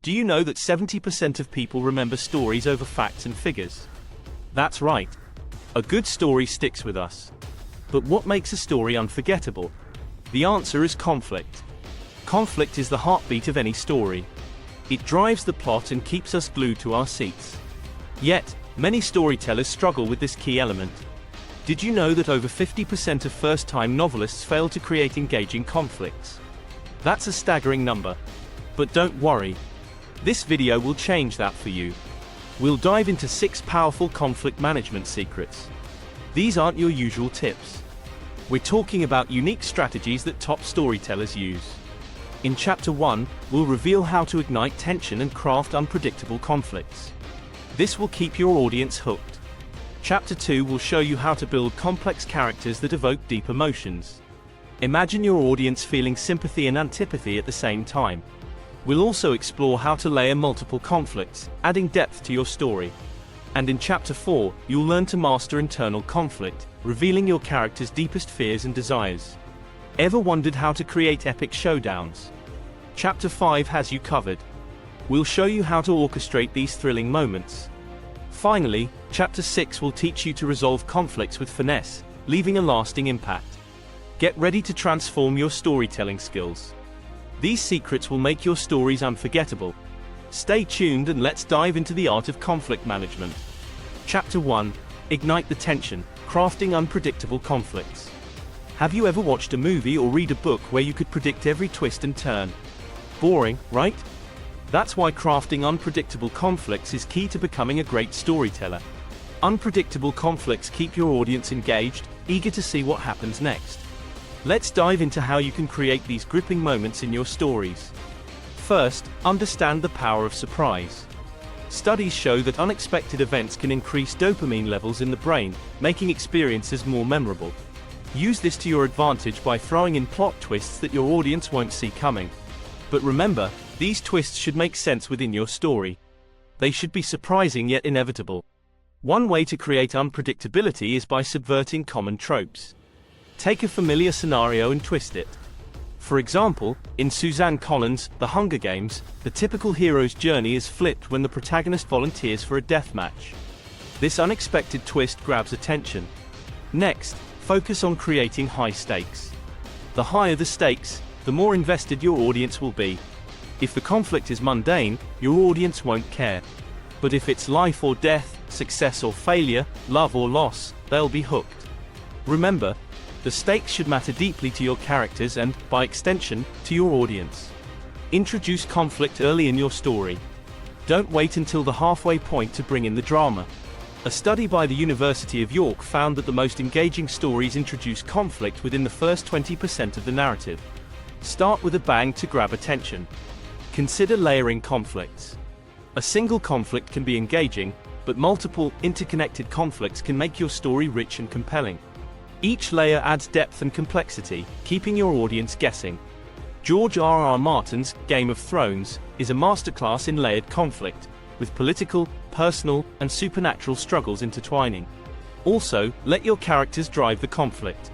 Do you know that 70% of people remember stories over facts and figures? That's right. A good story sticks with us. But what makes a story unforgettable? The answer is conflict. Conflict is the heartbeat of any story. It drives the plot and keeps us glued to our seats. Yet, many storytellers struggle with this key element. Did you know that over 50% of first-time novelists fail to create engaging conflicts? That's a staggering number. But don't worry. This video will change that for you. We'll dive into 6 powerful conflict management secrets. These aren't your usual tips. We're talking about unique strategies that top storytellers use. In Chapter 1, we'll reveal how to ignite tension and craft unpredictable conflicts. This will keep your audience hooked. Chapter 2 will show you how to build complex characters that evoke deep emotions. Imagine your audience feeling sympathy and antipathy at the same time. We'll also explore how to layer multiple conflicts, adding depth to your story. And in Chapter 4, you'll learn to master internal conflict, revealing your character's deepest fears and desires. Ever wondered how to create epic showdowns? Chapter 5 has you covered. We'll show you how to orchestrate these thrilling moments. Finally, Chapter 6 will teach you to resolve conflicts with finesse, leaving a lasting impact. Get ready to transform your storytelling skills. These secrets will make your stories unforgettable. Stay tuned and let's dive into the art of conflict management. Chapter 1. Ignite the tension, crafting unpredictable conflicts. Have you ever watched a movie or read a book where you could predict every twist and turn? Boring, right? That's why crafting unpredictable conflicts is key to becoming a great storyteller. Unpredictable conflicts keep your audience engaged, eager to see what happens next. Let's dive into how you can create these gripping moments in your stories. First, understand the power of surprise. Studies show that unexpected events can increase dopamine levels in the brain, making experiences more memorable. Use this to your advantage by throwing in plot twists that your audience won't see coming. But remember, these twists should make sense within your story. They should be surprising yet inevitable. One way to create unpredictability is by subverting common tropes. Take a familiar scenario and twist it. For example, in Suzanne Collins' The Hunger Games, the typical hero's journey is flipped when the protagonist volunteers for a death match. This unexpected twist grabs attention. Next, focus on creating high stakes. The higher the stakes, the more invested your audience will be. If the conflict is mundane, your audience won't care. But if it's life or death, success or failure, love or loss, they'll be hooked. Remember, the stakes should matter deeply to your characters and, by extension, to your audience. Introduce conflict early in your story. Don't wait until the halfway point to bring in the drama. A study by the University of York found that the most engaging stories introduce conflict within the first 20% of the narrative. Start with a bang to grab attention. Consider layering conflicts. A single conflict can be engaging, but multiple, interconnected conflicts can make your story rich and compelling. Each layer adds depth and complexity, keeping your audience guessing. George R.R. Martin's Game of Thrones is a masterclass in layered conflict, with political, personal, and supernatural struggles intertwining. Also, let your characters drive the conflict.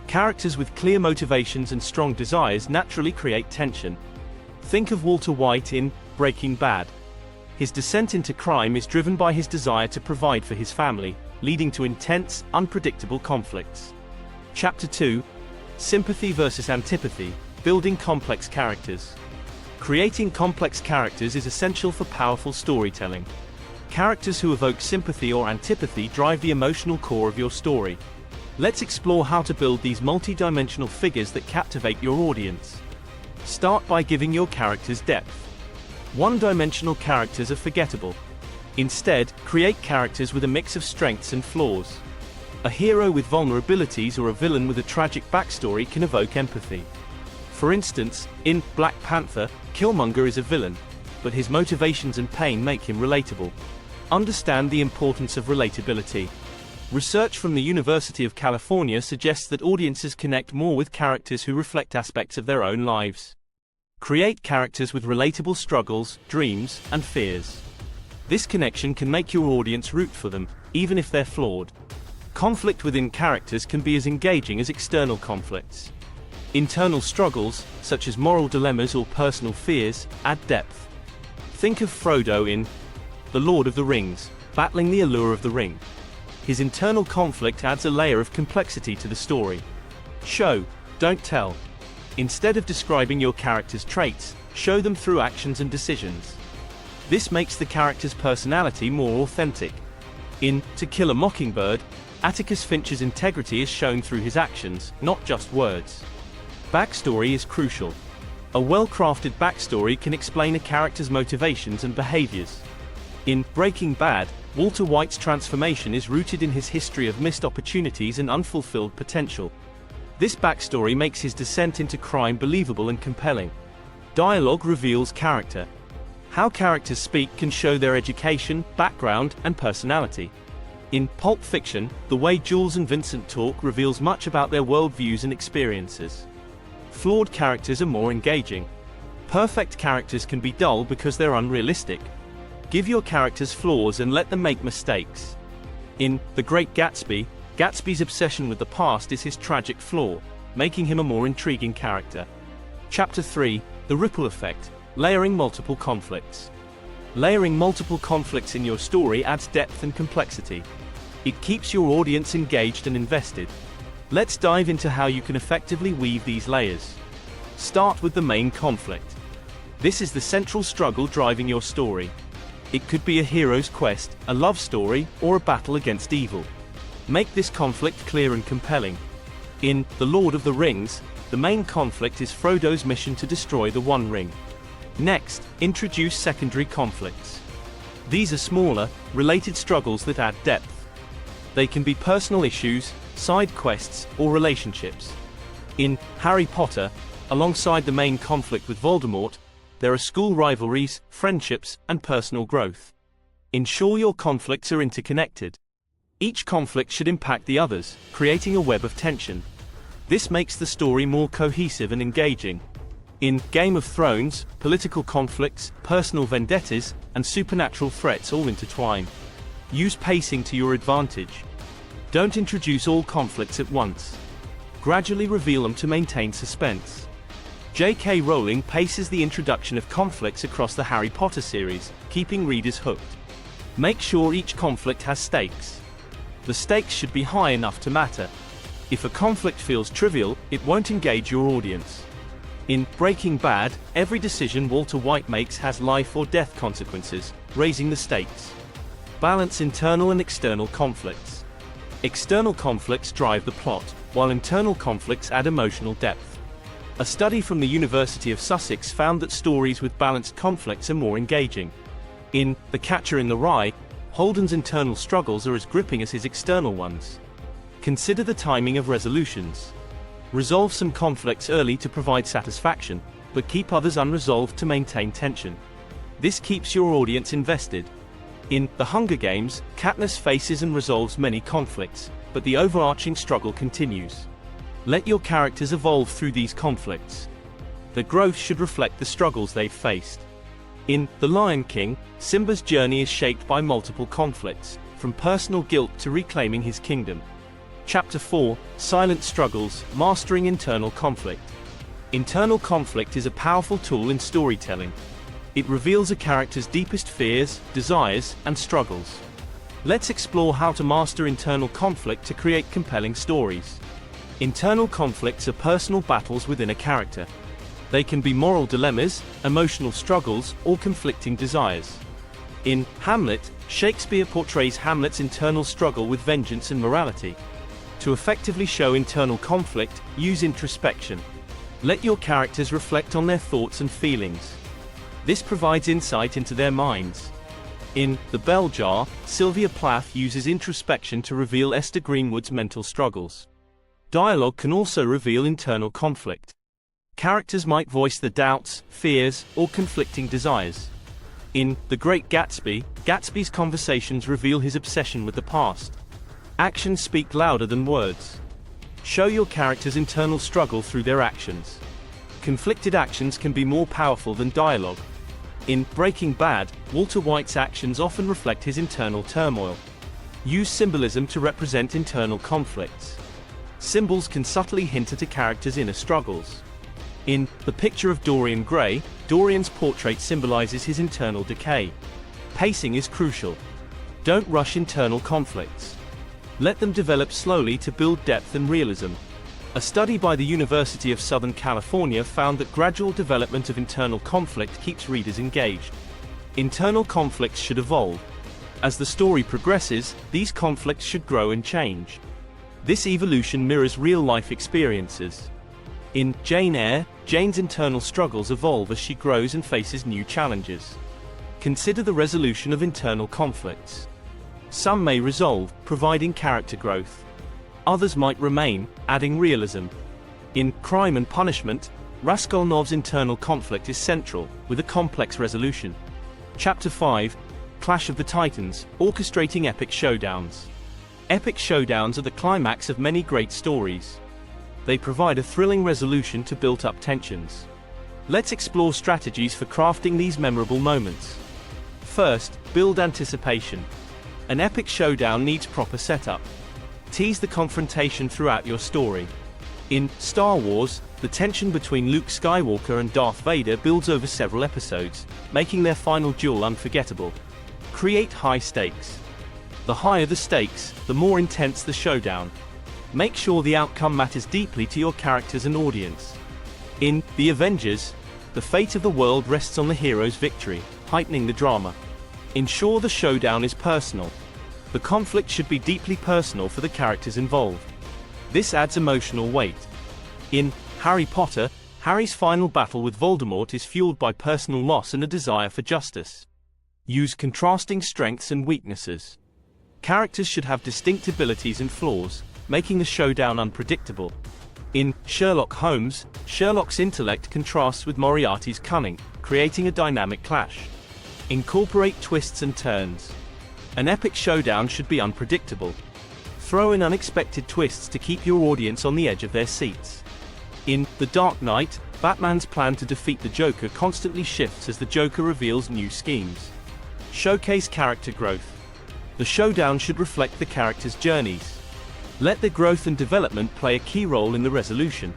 Characters with clear motivations and strong desires naturally create tension. Think of Walter White in Breaking Bad. His descent into crime is driven by his desire to provide for his family, leading to intense, unpredictable conflicts. Chapter 2. Sympathy versus antipathy, building complex characters. Creating complex characters is essential for powerful storytelling. Characters who evoke sympathy or antipathy drive the emotional core of your story. Let's explore how to build these multi-dimensional figures that captivate your audience. Start by giving your characters depth. One-dimensional characters are forgettable. Instead, create characters with a mix of strengths and flaws. A hero with vulnerabilities or a villain with a tragic backstory can evoke empathy. For instance, in Black Panther, Killmonger is a villain, but his motivations and pain make him relatable. Understand the importance of relatability. Research from the University of California suggests that audiences connect more with characters who reflect aspects of their own lives. Create characters with relatable struggles, dreams, and fears. This connection can make your audience root for them, even if they're flawed. Conflict within characters can be as engaging as external conflicts. Internal struggles, such as moral dilemmas or personal fears, add depth. Think of Frodo in The Lord of the Rings, battling the allure of the ring. His internal conflict adds a layer of complexity to the story. Show, don't tell. Instead of describing your character's traits, show them through actions and decisions. This makes the character's personality more authentic. In To Kill a Mockingbird, Atticus Finch's integrity is shown through his actions, not just words. Backstory is crucial. A well-crafted backstory can explain a character's motivations and behaviors. In Breaking Bad, Walter White's transformation is rooted in his history of missed opportunities and unfulfilled potential. This backstory makes his descent into crime believable and compelling. Dialogue reveals character. How characters speak can show their education, background, and personality. In Pulp Fiction, the way Jules and Vincent talk reveals much about their worldviews and experiences. Flawed characters are more engaging. Perfect characters can be dull because they're unrealistic. Give your characters flaws and let them make mistakes. In The Great Gatsby, Gatsby's obsession with the past is his tragic flaw, making him a more intriguing character. Chapter 3, The Ripple Effect, Layering Multiple Conflicts. Layering multiple conflicts in your story adds depth and complexity. It keeps your audience engaged and invested. Let's dive into how you can effectively weave these layers. Start with the main conflict. This is the central struggle driving your story. It could be a hero's quest, a love story, or a battle against evil. Make this conflict clear and compelling. In The Lord of the Rings, the main conflict is Frodo's mission to destroy the One Ring. Next, introduce secondary conflicts. These are smaller, related struggles that add depth. They can be personal issues, side quests, or relationships. In Harry Potter, alongside the main conflict with Voldemort, there are school rivalries, friendships, and personal growth. Ensure your conflicts are interconnected. Each conflict should impact the others, creating a web of tension. This makes the story more cohesive and engaging. In Game of Thrones, political conflicts, personal vendettas, and supernatural threats all intertwine. Use pacing to your advantage. Don't introduce all conflicts at once. Gradually reveal them to maintain suspense. J.K. Rowling paces the introduction of conflicts across the Harry Potter series, keeping readers hooked. Make sure each conflict has stakes. The stakes should be high enough to matter. If a conflict feels trivial, it won't engage your audience. In Breaking Bad, every decision Walter White makes has life or death consequences, raising the stakes. Balance internal and external conflicts. External conflicts drive the plot, while internal conflicts add emotional depth. A study from the University of Sussex found that stories with balanced conflicts are more engaging. In The Catcher in the Rye, Holden's internal struggles are as gripping as his external ones. Consider the timing of resolutions. Resolve some conflicts early to provide satisfaction, but keep others unresolved to maintain tension. This keeps your audience invested. In The Hunger Games, Katniss faces and resolves many conflicts, but the overarching struggle continues. Let your characters evolve through these conflicts. The growth should reflect the struggles they've faced. In The Lion King, Simba's journey is shaped by multiple conflicts, from personal guilt to reclaiming his kingdom. Chapter 4, Silent Struggles, Mastering Internal Conflict. Internal conflict is a powerful tool in storytelling. It reveals a character's deepest fears, desires, and struggles. Let's explore how to master internal conflict to create compelling stories. Internal conflicts are personal battles within a character. They can be moral dilemmas, emotional struggles, or conflicting desires. In Hamlet, Shakespeare portrays Hamlet's internal struggle with vengeance and morality. To effectively show internal conflict, use introspection. Let your characters reflect on their thoughts and feelings. This provides insight into their minds. In The Bell Jar, Sylvia Plath uses introspection to reveal Esther Greenwood's mental struggles. Dialogue can also reveal internal conflict. Characters might voice their doubts, fears, or conflicting desires. In The Great Gatsby, Gatsby's conversations reveal his obsession with the past. Actions speak louder than words. Show your character's internal struggle through their actions. Conflicted actions can be more powerful than dialogue. In Breaking Bad, Walter White's actions often reflect his internal turmoil. Use symbolism to represent internal conflicts. Symbols can subtly hint at a character's inner struggles. In The Picture of Dorian Gray, Dorian's portrait symbolizes his internal decay. Pacing is crucial. Don't rush internal conflicts. Let them develop slowly to build depth and realism. A study by the University of Southern California found that gradual development of internal conflict keeps readers engaged. Internal conflicts should evolve. As the story progresses, these conflicts should grow and change. This evolution mirrors real-life experiences. In Jane Eyre, Jane's internal struggles evolve as she grows and faces new challenges. Consider the resolution of internal conflicts. Some may resolve, providing character growth. Others might remain, adding realism. In Crime and Punishment, Raskolnikov's internal conflict is central, with a complex resolution. Chapter 5, Clash of the Titans, orchestrating epic showdowns. Epic showdowns are the climax of many great stories. They provide a thrilling resolution to built-up tensions. Let's explore strategies for crafting these memorable moments. First, build anticipation. An epic showdown needs proper setup. Tease the confrontation throughout your story. In Star Wars, the tension between Luke Skywalker and Darth Vader builds over several episodes, making their final duel unforgettable. Create high stakes. The higher the stakes, the more intense the showdown. Make sure the outcome matters deeply to your characters and audience. In The Avengers, the fate of the world rests on the hero's victory, heightening the drama. Ensure the showdown is personal. The conflict should be deeply personal for the characters involved. This adds emotional weight. In Harry Potter, Harry's final battle with Voldemort is fueled by personal loss and a desire for justice. Use contrasting strengths and weaknesses. Characters should have distinct abilities and flaws, making the showdown unpredictable. In Sherlock Holmes, Sherlock's intellect contrasts with Moriarty's cunning, creating a dynamic clash. Incorporate twists and turns. An epic showdown should be unpredictable. Throw in unexpected twists to keep your audience on the edge of their seats. In The Dark Knight, Batman's plan to defeat the Joker constantly shifts as the Joker reveals new schemes. Showcase character growth. The showdown should reflect the characters' journeys. Let their growth and development play a key role in the resolution.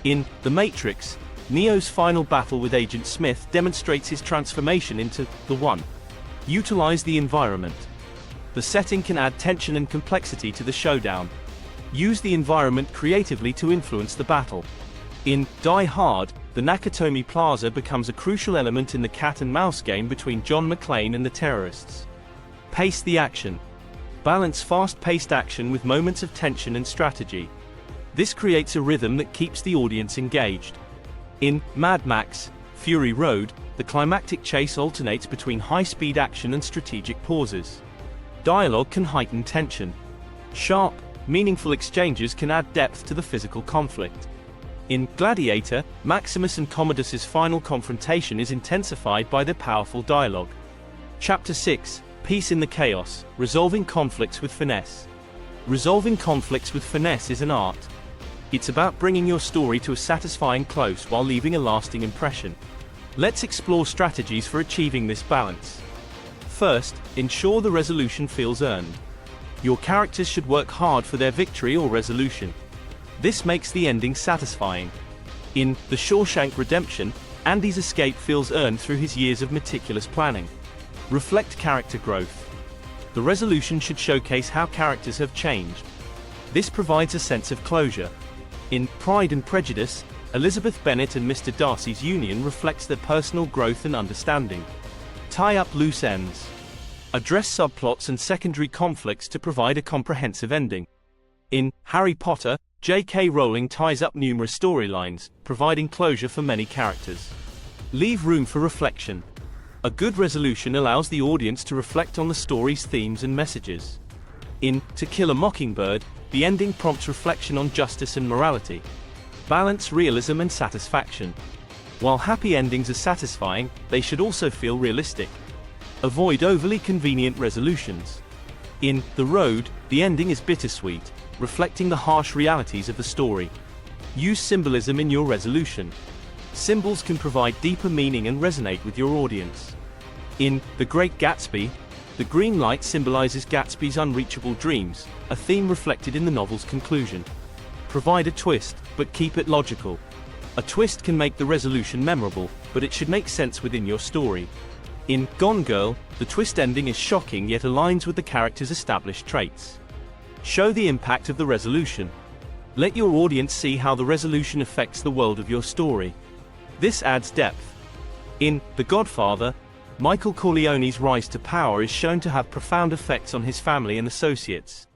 In The Matrix, Neo's final battle with Agent Smith demonstrates his transformation into the One. Utilize the environment. The setting can add tension and complexity to the showdown. Use the environment creatively to influence the battle. In Die Hard, the Nakatomi Plaza becomes a crucial element in the cat-and-mouse game between John McClane and the terrorists. Pace the action. Balance fast-paced action with moments of tension and strategy. This creates a rhythm that keeps the audience engaged. In Mad Max, Fury Road, the climactic chase alternates between high-speed action and strategic pauses. Dialogue can heighten tension. Sharp, meaningful exchanges can add depth to the physical conflict. In Gladiator, Maximus and Commodus's final confrontation is intensified by their powerful dialogue. Chapter 6, Peace in the Chaos, resolving conflicts with finesse. Resolving conflicts with finesse is an art. It's about bringing your story to a satisfying close while leaving a lasting impression. Let's explore strategies for achieving this balance. First, ensure the resolution feels earned. Your characters should work hard for their victory or resolution. This makes the ending satisfying. In The Shawshank Redemption, Andy's escape feels earned through his years of meticulous planning. Reflect character growth. The resolution should showcase how characters have changed. This provides a sense of closure. In Pride and Prejudice, Elizabeth Bennet and Mr. Darcy's union reflects their personal growth and understanding. Tie up loose ends. Address subplots and secondary conflicts to provide a comprehensive ending. In Harry Potter, J.K. Rowling ties up numerous storylines, providing closure for many characters. Leave room for reflection. A good resolution allows the audience to reflect on the story's themes and messages. In To Kill a Mockingbird, the ending prompts reflection on justice and morality. Balance realism and satisfaction. While happy endings are satisfying, they should also feel realistic. Avoid overly convenient resolutions. In The Road, the ending is bittersweet, reflecting the harsh realities of the story. Use symbolism in your resolution. Symbols can provide deeper meaning and resonate with your audience. In The Great Gatsby, the green light symbolizes Gatsby's unreachable dreams, a theme reflected in the novel's conclusion. Provide a twist, but keep it logical. A twist can make the resolution memorable, but it should make sense within your story. In Gone Girl, the twist ending is shocking yet aligns with the character's established traits. Show the impact of the resolution. Let your audience see how the resolution affects the world of your story. This adds depth. In The Godfather, Michael Corleone's rise to power is shown to have profound effects on his family and associates.